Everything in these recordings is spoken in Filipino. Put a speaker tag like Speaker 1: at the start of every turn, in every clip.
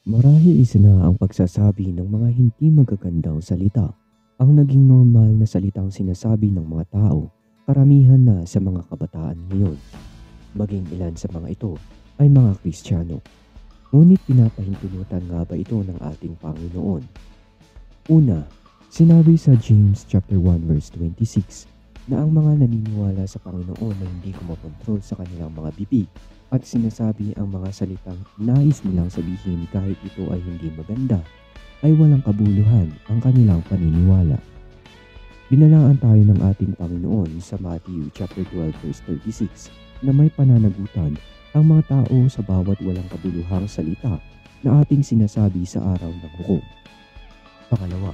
Speaker 1: Marahil isa na ang pagsasabi ng mga hindi magagandang salita ang naging normal na salitang sinasabi ng mga tao, karamihan na sa mga kabataan ngayon. Maging ilan sa mga ito ay mga Kristiyano. Ngunit pinapahintulutan nga ba ito ng ating Panginoon? Una, sinabi sa James chapter 1 verse 26 na ang mga naniniwala sa Panginoon na hindi kumokontrol sa kanilang mga bibig at sinasabi ang mga salitang nais nilang sabihin kahit ito ay hindi maganda, ay walang kabuluhan ang kanilang paniniwala. Binalaan tayo ng ating Panginoon sa Matthew chapter 12 verse 36 na may pananagutan ang mga tao sa bawat walang kabuluhang salita na ating sinasabi sa araw ng hukom. Pangalawa,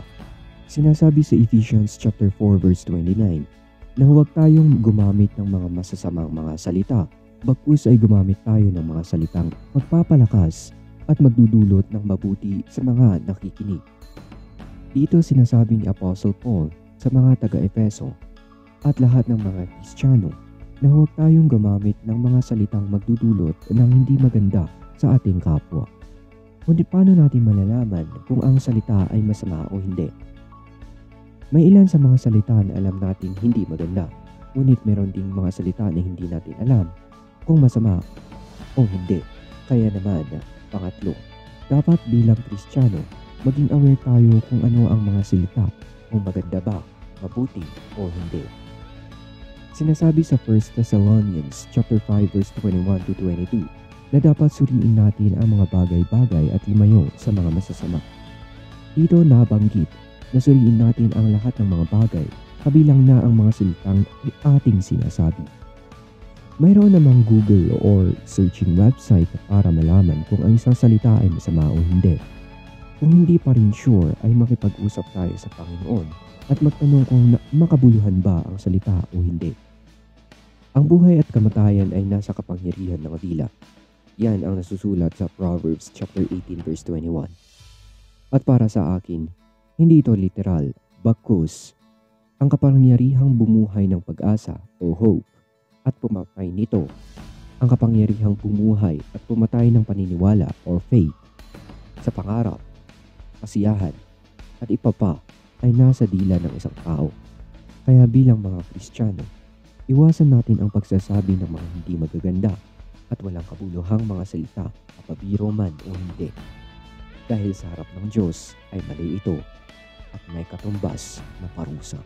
Speaker 1: sinasabi sa Ephesians chapter 4 verse 29 na huwag tayong gumamit ng mga masasamang mga salita, bagkus ay gumamit tayo ng mga salitang magpapalakas at magdudulot ng mabuti sa mga nakikinig. Dito sinasabi ni Apostle Paul sa mga taga-Efeso at lahat ng mga Kristiyano na huwag tayong gumamit ng mga salitang magdudulot ng hindi maganda sa ating kapwa. Ngunit paano natin malalaman kung ang salita ay masama o hindi? May ilan sa mga salita na alam nating hindi maganda, ngunit meron ding mga salita na hindi natin alam kung masama o hindi. Kaya naman, pangatlo, dapat bilang Kristiyano, maging aware tayo kung ano ang mga salita, kung maganda ba, mabuti o hindi. Sinasabi sa 1 Thessalonians chapter 5 verse 21 to 22 na dapat suriin natin ang mga bagay-bagay at lumayo sa mga masasama. Dito nabanggit na suriin natin ang lahat ng mga bagay, kabilang na ang mga salitang ating sinasabi. Mayroon namang Google or searching website para malaman kung ang isang salita ay masama o hindi. Kung hindi pa rin sure ay makipag-usap tayo sa Panginoon at magtanong kung makabuluhan ba ang salita o hindi. Ang buhay at kamatayan ay nasa kapangyarihan ng dila. Yan ang nasusulat sa Proverbs chapter 18 verse 21. At para sa akin, hindi ito literal, bagkus ang kapangyarihang bumuhay ng pag-asa o hope at pumatay nito, ang kapangyarihang bumuhay at pumatay ng paniniwala or faith sa pangarap, kasiyahan at iba pa ay nasa dila ng isang tao. Kaya bilang mga Kristiyano, iwasan natin ang pagsasabi ng mga hindi magaganda at walang kabuluhang mga salita, mapabiro man o hindi. Dahil sa harap ng Diyos ay mali ito at may katumbas na parusa.